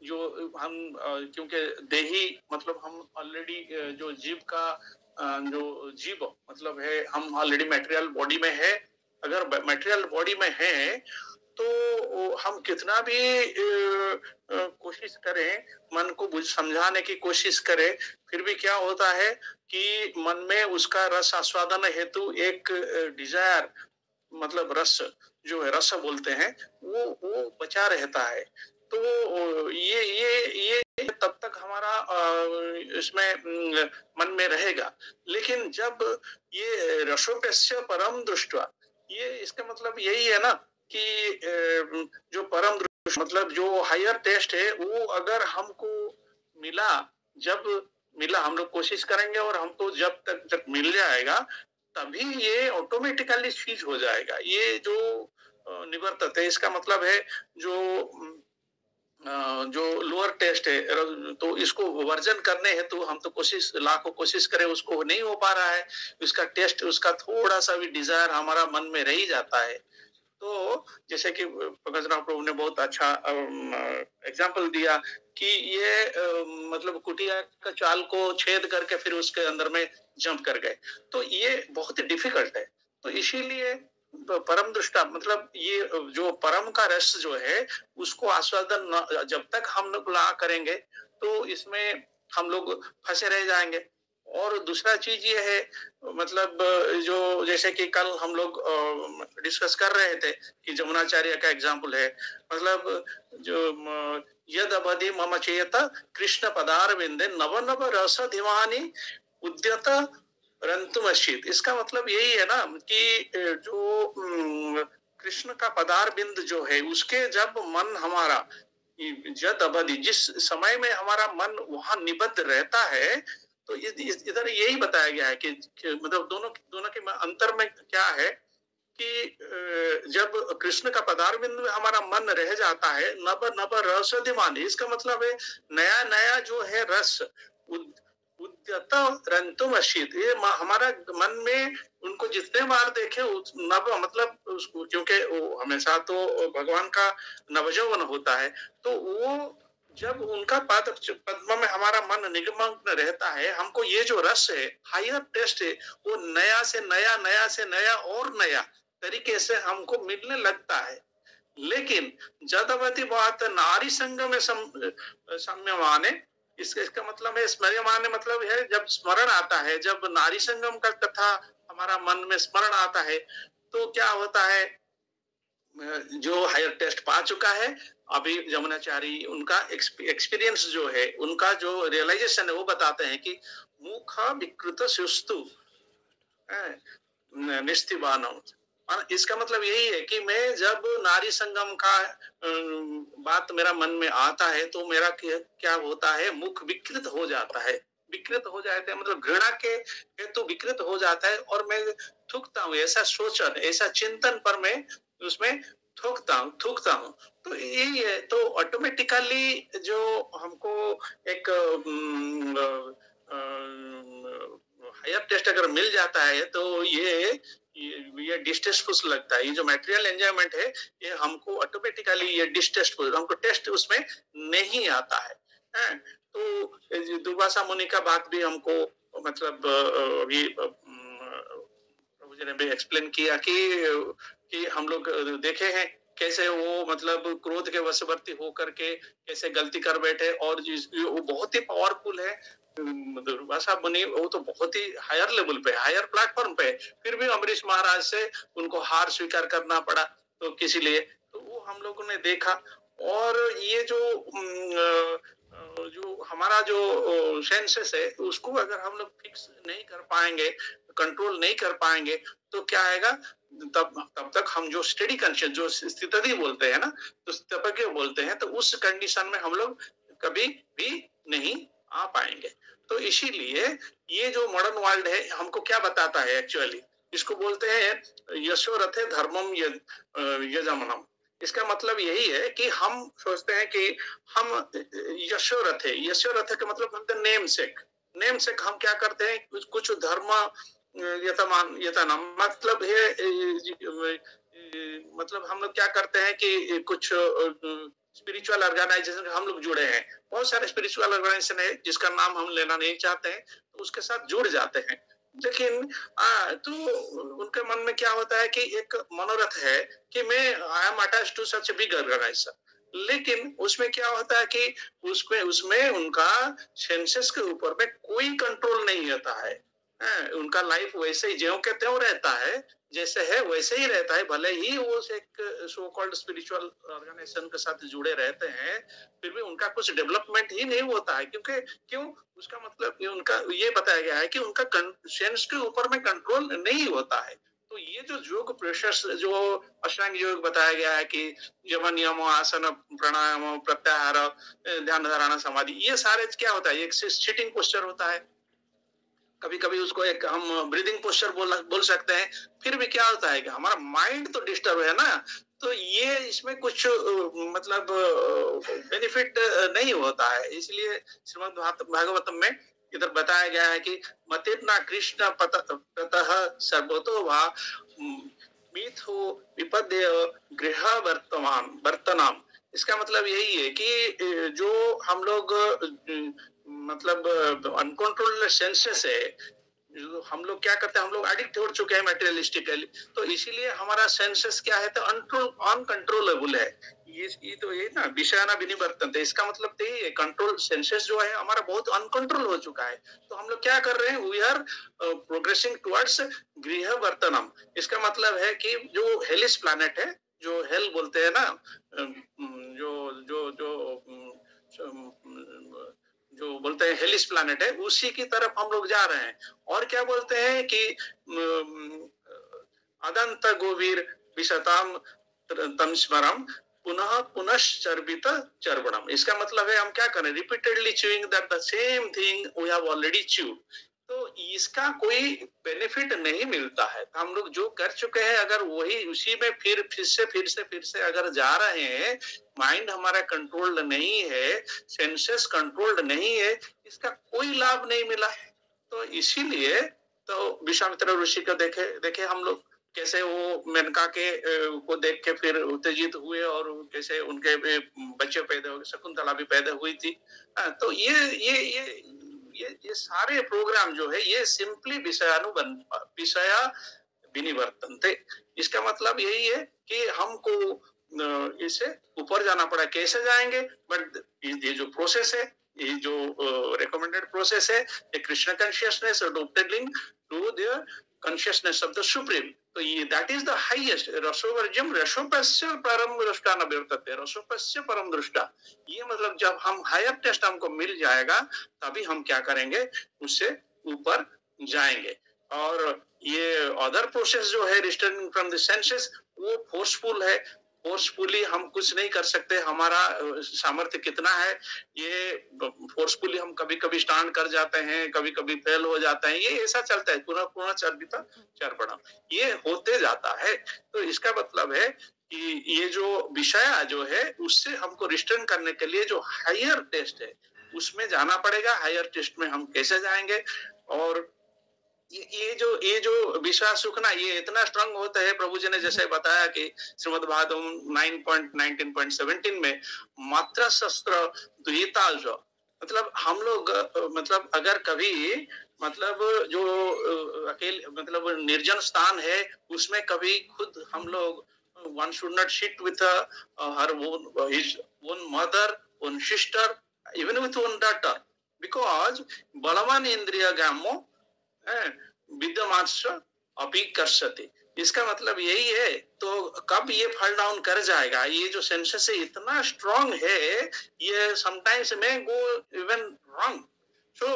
जो हम क्योंकि देही मतलब हम ऑलरेडी जो जीव का जो जीव मतलब है हम ऑलरेडी मटेरियल बॉडी में है। अगर मटेरियल बॉडी में है तो हम कितना भी कोशिश करें, मन को समझाने की कोशिश करें, फिर भी क्या होता है कि मन में उसका रस आस्वादन हेतु एक डिजायर मतलब रस जो है, रस बोलते हैं, वो बचा रहता है। तो ये तब तक हमारा इसमें मन में रहेगा। लेकिन जब ये रसोपेस्य परम दृष्टवा, ये इसका मतलब यही है ना कि जो परम दृष्टि मतलब जो हायर टेस्ट है वो अगर हमको मिला, जब मिला हम लोग कोशिश करेंगे और हमको जब तक मिल जाएगा तभी ये ऑटोमेटिकली चीज हो जाएगा। ये जो निवर्तत है, इसका मतलब है जो लोअर टेस्ट है, तो इसको वर्जन करने हैं तो हम तो कोशिश लाखों कोशिश करें, उसको नहीं हो पा रहा है। उसका टेस्ट, उसका थोड़ा सा भी डिजायर हमारा मन में रह ही जाता है। तो जैसे कि पंकज राव प्रभु ने बहुत अच्छा एग्जाम्पल दिया कि ये मतलब कुटिया का चाल को छेद करके फिर उसके अंदर में जंप कर गए, तो ये बहुत डिफिकल्ट है। तो इसीलिए परम दृष्टा मतलब ये जो परम का रस जो है उसको आस्वादन जब तक हम लोग ला करेंगे तो इसमें हम लोग फंसे रह जाएंगे। और दूसरा चीज ये है मतलब जो जैसे कि कल हम लोग डिस्कस कर रहे थे कि जमुनाचार्य का एग्जाम्पल है, मतलब जो यद अवधि मम चेत कृष्ण पदारविंदे नव नव रस दिवानी उद्यत रंतुमश्चित। इसका मतलब यही है ना कि जो कृष्ण का पदार बिंद जो है उसके जब मन हमारा जद अवधि जिस समय में हमारा मन वहां निबद्ध रहता है, तो इधर यही बताया गया है कि मतलब दोनों के अंतर में क्या है कि जब कृष्ण का पदार बिंदु में हमारा मन रह जाता है, नव नव रस दिवानी, इसका मतलब है नया नया जो है रस उद्यत रंतुमश्चित, ये हमारा मन में उनको जितने बार देखे नव मतलब उसको, क्योंकि वो हमेशा तो भगवान का नवजौवन होता है, तो वो जब उनका पद्म में हमारा मन निगमग्न रहता है, हमको ये जो रस है, हायर टेस्ट है, वो नया से नया, नया से नया और नया तरीके से हमको मिलने लगता है। लेकिन जदवती बात नारी संग में सम्यमाने, इसका मतलब है स्मर्यमाने मतलब है जब स्मरण आता है, जब नारी संगम का कथा हमारा मन में स्मरण आता है तो क्या होता है, जो हायर टेस्ट पा चुका है अभी जमुनाचारी, उनका एक्सपीरियंस जो है, उनका जो रियलाइजेशन है वो बताते हैं कि मुख विकृत सुस्तु निस्तिबानम। इसका मतलब यही है कि मैं जब नारी संगम का बात मेरा मन में आता है तो मेरा क्या होता है, मुख विकृत हो जाता है। विकृत हो जाता है मतलब घृणा के हेतु विकृत हो जाता है और मैं थूकता हूँ, ऐसा सोचन, ऐसा चिंतन पर मैं उसमें थूकता हूँ। तो यही है, तो ऑटोमेटिकली जो हमको एक हायर टेस्ट अगर मिल जाता है तो ये डिस्टेस्टफुल लगता है। ये जो मटेरियल एंजॉयमेंट है ये हमको ऑटोमेटिकली ये डिस्टेस्टफुल, हमको टेस्ट उसमें नहीं आता है। तो दुर्वासा मुनि का बात भी हमको मतलब अभी प्रभु जी ने भी एक्सप्लेन किया कि हम लोग देखे हैं कैसे वो मतलब क्रोध के वशवर्ती होकर के कैसे गलती कर बैठे, और वो बहुत ही पावरफुल है दुर्वासा मुनि वो तो बहुत ही हायर लेवल पे, हायर प्लेटफॉर्म पे, फिर भी अम्बरीश महाराज से उनको हार स्वीकार करना पड़ा। तो किसी लिए तो वो हम लोगों ने देखा। और ये जो हमारा जो सेंसेस है उसको अगर हम लोग फिक्स नहीं कर पाएंगे, कंट्रोल नहीं कर पाएंगे, तो क्या आएगा, तब तक हम जो स्टेडी कॉन्शियस, जो स्थिति बोलते हैं ना, तो स्थैतिक बोलते हैं, तो उस कंडीशन में हम लोग कभी भी नहीं आ पाएंगे। तो इसीलिए ये जो मॉडर्न वर्ल्ड है हमको क्या बताता है एक्चुअली, इसको बोलते हैं यशो रथे धर्मम यजमानम। इसका मतलब यही है कि हम सोचते हैं कि हम यशो रथे का मतलब बोलते हैं नेम सेक हम क्या करते हैं, कुछ धर्म यतमान मतलब है, मतलब हम लोग क्या करते हैं कि कुछ स्पिरिचुअल ऑर्गेनाइजेशन हम लोग जुड़े हैं, बहुत सारे स्पिरिचुअल ऑर्गेनाइजेशन है जिसका नाम हम लेना नहीं चाहते हैं, तो उसके साथ जुड़ जाते हैं। लेकिन तो उनके मन में क्या होता है कि एक मनोरथ है कि मैं I am attached to such big organisation, लेकिन उसमें क्या होता है कि उसमें उनका सेंसेस के ऊपर में कोई कंट्रोल नहीं रहता है। उनका लाइफ वैसे ही ज्यों के त्यों रहता है, जैसे है वैसे ही रहता है, भले ही वो एक सो कॉल्ड स्पिरिचुअल ऑर्गेनाइजेशन के साथ जुड़े रहते हैं, फिर भी उनका कुछ डेवलपमेंट ही नहीं होता है। क्योंकि क्यों, उसका मतलब उनका ये बताया गया है कि उनका सेंस के ऊपर में कंट्रोल नहीं होता है। तो ये जो योग प्रोसेस, जो अष्टांग योग बताया गया है कि यम नियम, आसन, प्राणायाम, प्रत्याहार, ध्यान धारणा, समाधि, ये सारे क्या होता है, एक सिटिंग पोस्चर होता है, कभी कभी उसको एक हम ब्रीदिंग पोस्चर बोल सकते हैं। फिर भी क्या होता है कि हमारा माइंड तो डिस्टर्ब है ना, तो ये इसमें कुछ मतलब बेनिफिट नहीं होता है। इसलिए श्रीमद् भागवतम में इधर बताया गया है कि मतिर्ना कृष्ण पतः सर्वतो वा मिथो विपद्य गृह वर्तनाम। इसका मतलब यही है कि जो हम लोग मतलब अनकंट्रोल्ड सेंसेस है, हम लोग क्या करते हैं, हम लोग एडिक्ट हो चुके हैं मटेरियलिस्टिकली, तो इसीलिए हमारा सेंसेस क्या है, तो अनकंट्रोलेबल है। ये तो ये ना विषयाना विनिवर्तन थे, इसका मतलब तो ये कंट्रोल सेंसेस जो है हमारा बहुत अनकंट्रोल हो चुका है। तो हम लोग क्या कर रहे हैं, वी आर प्रोग्रेसिंग टुवर्ड्स गृह वर्तनम। इसका मतलब है कि जो हेलिस प्लैनेट है, जो हेल बोलते हैं ना, जो जो जो जो बोलते हैं हेलिस प्लैनेट है, उसी की तरफ हम लोग जा रहे हैं। और क्या बोलते हैं कि अदंत गोवीर विशताम तमस्मरम पुनः पुनश्चर्बित चर्वणम। इसका मतलब है हम क्या करें, repeatedly chewing that the same thing we have already chewed. तो इसका कोई बेनिफिट नहीं मिलता है। तो हम लोग जो कर चुके हैं, अगर वही उसी में फिर से अगर जा रहे हैं, माइंड हमारा कंट्रोल्ड नहीं है, सेंसेस कंट्रोल्ड नहीं है, इसका कोई लाभ नहीं मिला है। तो इसीलिए तो विश्वामित्र ऋषि को देखे हम लोग कैसे वो मेनका के को देख के फिर उत्तेजित हुए, और कैसे उनके बच्चे पैदा हुए, शकुंतला भी पैदा हुई थी। तो ये सारे प्रोग्राम जो है ये सिंपली विषय विनिवर्तन थे। इसका मतलब यही है कि हमको इसे ऊपर जाना पड़ा। कैसे जाएंगे, बट ये जो प्रोसेस है, ये जो रिकमेंडेड प्रोसेस है, ये Krishna consciousness adopted link to the consciousness of the supreme. तो ये दैट इज द हाईएस्ट रसोवर्ज्यम रसोपस्य परम दृष्टा न वर्तते, रसोपस्य परम दृष्टा। ये मतलब जब हम हायर टेस्ट हमको मिल जाएगा, तभी हम क्या करेंगे, उससे ऊपर जाएंगे। और ये अदर प्रोसेस जो है रिस्टर्निंग फ्रॉम द सेंसेस, वो फोर्सफुल है। फोर्सफुली हम कुछ नहीं कर सकते, हमारा सामर्थ्य कितना है, ये फोर्सफुली हम कभी कभी स्टैंड कर जाते हैं, कभी कभी फेल हो जाते हैं, ये ऐसा चलता है, पुनः चर्बिता चर्वणम, ये होते जाता है। तो इसका मतलब है कि ये जो विषय जो है उससे हमको रिस्टर्न करने के लिए जो हायर टेस्ट है उसमें जाना पड़ेगा। हायर टेस्ट में हम कैसे जाएंगे, और ये जो विश्वास सुखना ये इतना स्ट्रांग होता है। प्रभु जी ने जैसे बताया कि श्रीमद् भागवतम 9.19.17 में मात्रा शस्त्र द्विता, जो मतलब हम लोग मतलब अगर कभी मतलब जो अकेले मतलब निर्जन स्थान है उसमें कभी खुद हम लोग one should not sit with her his own mother, own sister, even with own daughter. Because बलवान इंद्रिय ग्रामो विद्यमांश अभिकर्षति, इसका मतलब यही है। तो कब ये फॉल डाउन कर जाएगा, ये जो सेंसेस है इतना स्ट्रांग है, ये समटाइम्स में गो इवन रॉन्ग। तो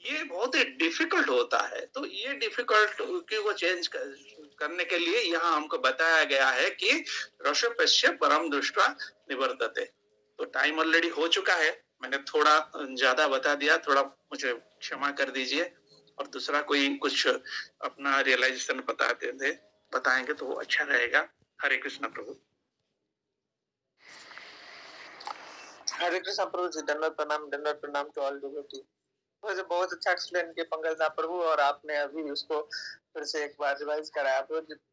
ये बहुत ही डिफिकल्ट होता है। तो ये डिफिकल्ट को चेंज करने के लिए यहाँ हमको बताया गया है कि रसोपस्य परम दृष्टा निवर्तते। तो टाइम ऑलरेडी हो चुका है, मैंने थोड़ा ज्यादा बता दिया, थोड़ा मुझे क्षमा कर दीजिए। और दूसरा कोई कुछ अपना रियलाइजेशन बताएंगे तो अच्छा रहेगा। हरे कृष्ण प्रभु। हरे कृष्ण प्रभु जी, दंडवत प्रणाम टू ऑल डिवोटी। मुझे बहुत अच्छा एक्सप्लेन किया पंकज दा प्रभु, और आपने अभी उसको फिर से एक बार रिवाइज कराया।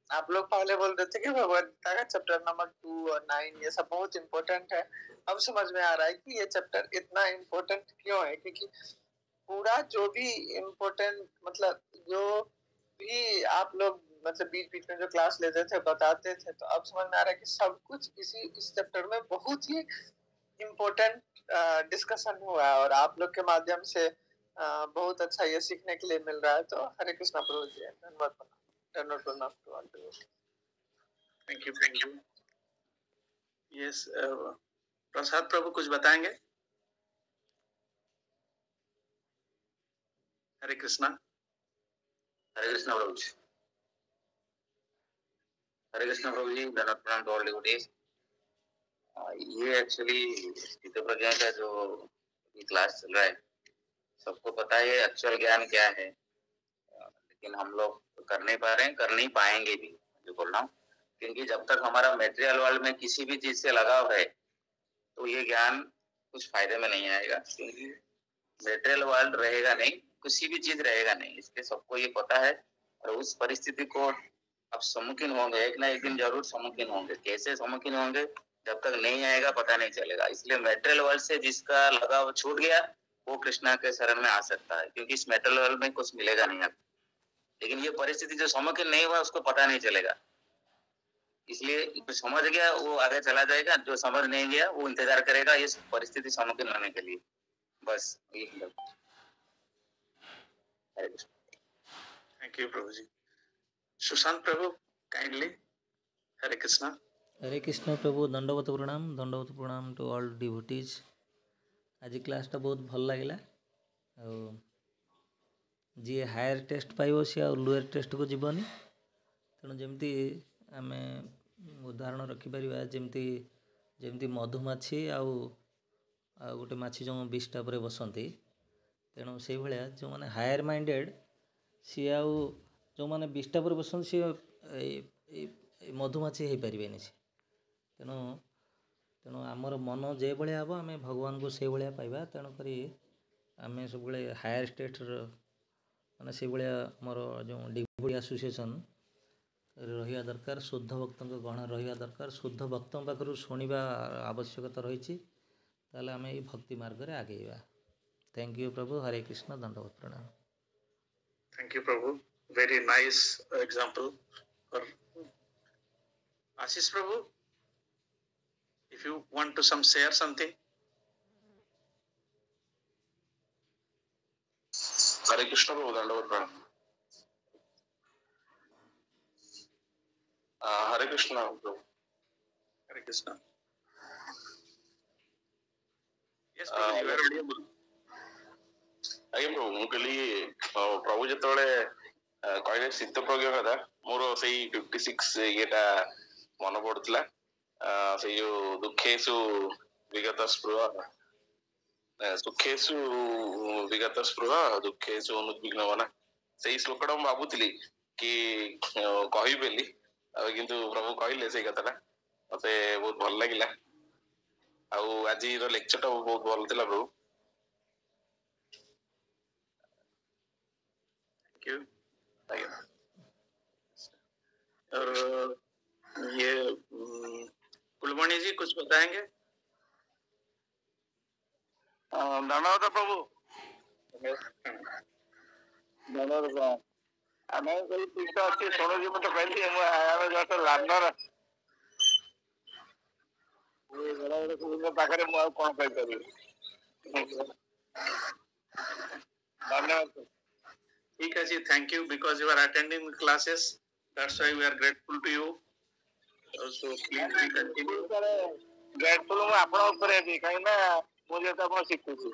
आप लोग पहले बोल रहे थे कि भगवद गीता का चैप्टर नंबर 2 और 9 ये सब बहुत इम्पोर्टेंट है। अब समझ में आ रहा है कि ये चैप्टर इतना इम्पोर्टेंट क्यों है, क्योंकि पूरा जो भी इम्पोर्टेंट मतलब जो भी आप लोग मतलब बीच बीच में जो क्लास लेते थे बताते थे, तो अब समझ में आ रहा है कि सब कुछ इस चैप्टर में बहुत ही इम्पोर्टेंट डिस्कशन हुआ है, और आप लोग के माध्यम से बहुत अच्छा ये सीखने के लिए मिल रहा है। तो हरे कृष्णा प्रभु जी, धन्यवाद प्रणाम to all. Thank you. Yes, Prasad प्रभु कुछ बताएंगे? हरे कृष्णा। हरे कृष्णा प्रभु जी। हरे कृष्णा प्रभु जी, धन्यवाद प्रणाम टू ऑल डिवोटीज। ये एक्चुअली स्थित प्रज्ञा का जो क्लास चल रहा है, सबको पता है एक्चुअल ज्ञान क्या है, लेकिन हम लोग कर नहीं पा रहे हैं, कर नहीं पाएंगे भी, जो बोल रहा हूँ। क्योंकि जब तक हमारा मेटेरियल वर्ल्ड में किसी भी चीज से लगाव है, तो ये ज्ञान कुछ फायदे में नहीं आएगा। क्योंकि मेटेरियल वर्ल्ड रहेगा नहीं, किसी भी चीज रहेगा नहीं, इसलिए सबको ये पता है। और उस परिस्थिति को अब सम्मुखीन होंगे, एक ना एक दिन जरूर सम्मुखीन होंगे। कैसे सम्मुखीन होंगे, जब तक नहीं आएगा पता नहीं चलेगा। इसलिए मेटेरियल वर्ल्ड से जिसका लगाव छूट गया, वो कृष्णा के शरण में आ सकता है, क्योंकि इस मेटेरियल वर्ल्ड में कुछ मिलेगा नहीं आपको। लेकिन ये परिस्थिति जो सम्मुखीन नहीं हुआ, उसको पता नहीं चलेगा। इसलिए जो समझ गया वो आगे चला जाएगा, जो समझ नहीं गया वो इंतजार करेगा इस परिस्थिति सम्मुखीन होने के लिए। बस यही। थैंक यू प्रभु जी। सुशांत प्रभु काइंडली। हरे कृष्णा। हरे कृष्ण प्रभु, दंडवत प्रणाम टू ऑल डिवोटीज। आज क्लासटा बहुत भल लगे। जी हायर टेस्ट पाइब सी आ लोअर टेस्ट को जीवनी। तेणु जमती आम उदाहरण रखिपर, जमती मधुमाछी आउ गोटे माछी जो बिष्टा पर बसती, तेणु से भाया जो मैंने हायर माइंडेड सी आउ जो मैंने बिष्टा पर बसती सी मधुमाछी हो पारे। तेणु तेणु आमर मन जो भाया हम आम भगवान को से भाया पाइबा। तेणुक आम सब हायर स्टेट माने से भाया आमर जो डिवोटी एसोसिएशन रहा दरकार, शुद्ध भक्तों गण रहा दरकार, शुद्ध भक्तों पाखु शुणा आवश्यकता रही, ताले आम ये भक्ति मार्ग में आगेवा। थैंक यू प्रभु। हरे कृष्ण, दंडवत प्रणाम। थैंक यू प्रभु, वेरी नाइस एग्जांपल। और आशीष प्रभु, if you want to share something. Hare Krishna प्रभु, दंडवत प्रणाम। हरे कृष्ण प्रभु। हरे कृष्ण। यस प्रभु, यू आर ऑडिबल। आज्ञा प्रभु, मु कहली प्रभु जो कहले शीत प्रज्ञ कथा, मोर से 56 येटा मन पड़ुला। से जो दुखेशु विगत स्पृह, सुखेशु विगत स्पृह, दुखेशु अनुद्विग्न मना, से श्लोकटा मुझे भावुली कि कही बेली, किंतु प्रभु कहले से कथा मते बहुत भल लगिला। आज लेक्चर टा बहुत भल थिला प्रभु। Thank you. और ये कुलमणि जी कुछ बताएंगे? धन्यवाद प्रभु। धन्यवाद। आम कोई चीज अच्छी शुणुची मत कहली जस्ट लर्नर पाखे मुझे कौन कही। धन्यवाद सर। ठीक है जी, thank you because you are attending classes, that's why we are grateful to you, so please be continue. Sir grateful ମୁଁ ଆପଣଙ୍କ ଉପରେ ହେବି କାହିଁକି ନା ମୁଁ ଯେହେତु ଆପଣ ଶିଖୁଛି,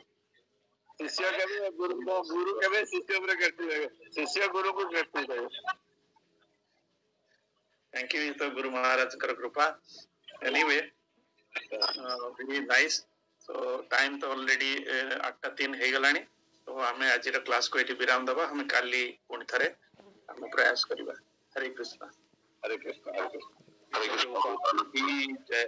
ଶିଷ୍ୟ କେବେ ଗୁରୁ କେବେ ଶିଷ୍ୟ ଉପରେ ଗ୍ରେଟଫୁଲ ହେବେ, ଶିଷ୍ୟ ଗୁରୁକୁ ଗ୍ରେଟଫୁଲ ହେବେ। थैंक यू, तो गुरु महाराज कर कृपा। Anyway very nice. सो टाइम तो ऑलरेडी 8:03 हे गलानी, तो हमें आज क्लास को एटी विराम दबा, हमें काली पुणी थरे हम प्रयास करिबा। हरे कृष्ण। हरे कृष्ण हरे कृष्ण हरे कृष्ण। जय